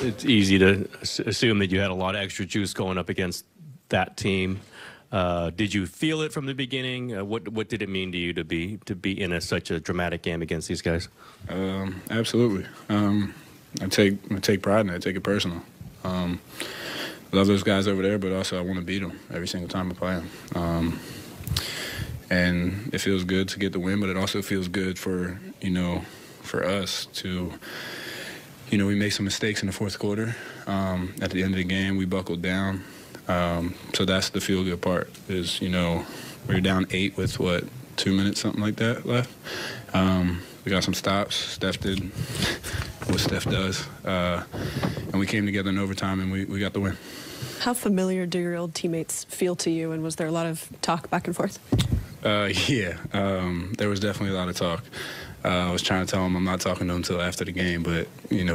it's easy to assume that you had a lot of extra juice going up against that team. Did you feel it from the beginning? What did it mean to you to be in such a dramatic game against these guys? Absolutely. I take pride in it. I take it personal. I love those guys over there, but also I want to beat them every single time I play them. And it feels good to get the win, but it also feels good for us to. We made some mistakes in the fourth quarter. At the end of the game, we buckled down. So that's the feel-good part is, we were down 8 with, 2 minutes, something like that left. We got some stops. Steph did what Steph does. And we came together in overtime, and we got the win. How familiar do your old teammates feel to you, and was there a lot of talk back and forth? Yeah, there was definitely a lot of talk. I was trying to tell them I'm not talking to them until after the game, but,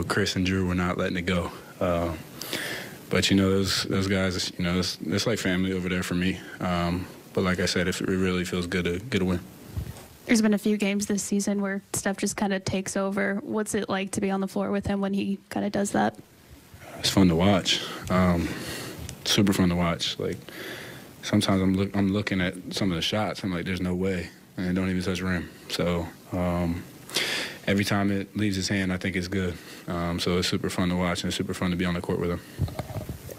Chris and Drew were not letting it go. But, those guys, it's like family over there for me. But like I said, it really feels good to get a win. There's been a few games this season where Steph just kind of takes over. What's it like to be on the floor with him when he kind of does that? It's fun to watch. Super fun to watch. Like, sometimes I'm looking at some of the shots. I'm like, there's no way. And it don't even touch the rim. So every time it leaves his hand, I think it's good. So it's super fun to watch and it's super fun to be on the court with him.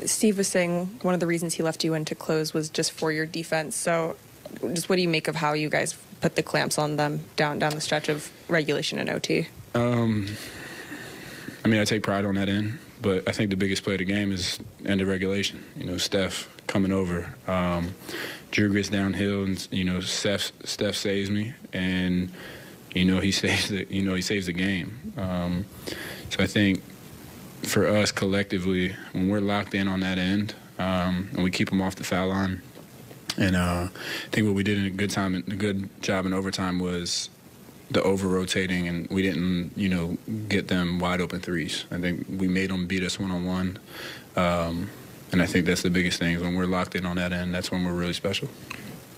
Steve was saying one of the reasons he left you in to close was just for your defense. So just what do you make of how you guys put the clamps on them down the stretch of regulation and OT? I take pride on that end, but I think the biggest play of the game is end of regulation. Steph coming over. Drew gets downhill, and Steph saves me, and he saves the game. So I think for us collectively, when we're locked in on that end, and we keep them off the foul line, and I think what we did a good job in overtime was the over-rotating, and we didn't, get them wide-open threes. I think we made them beat us one-on-one, and I think that's the biggest thing. When we're locked in on that end, that's when we're really special.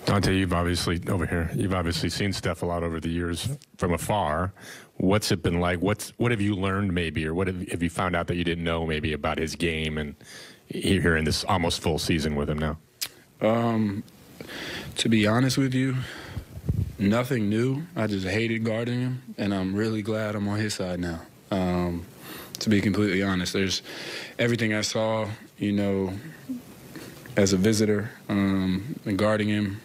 Donte, you've obviously seen Steph a lot over the years from afar. What's it been like? What have you learned maybe, or what have you found out that you didn't know maybe about his game and here in this almost full season with him now? To be honest with you, nothing new. I just hated guarding him, and I'm really glad I'm on his side now. To be completely honest, there's everything I saw, as a visitor and guarding him,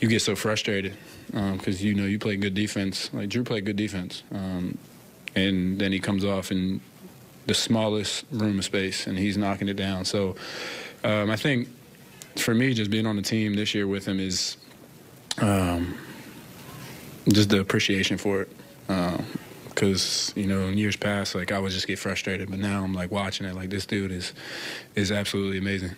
you get so frustrated because, you play good defense. Like Drew played good defense. And then he comes off in the smallest room of space, and he's knocking it down. So I think for me, just being on the team this year with him is just the appreciation for it. Because, in years past, I would just get frustrated. But now I'm, watching it. This dude is absolutely amazing.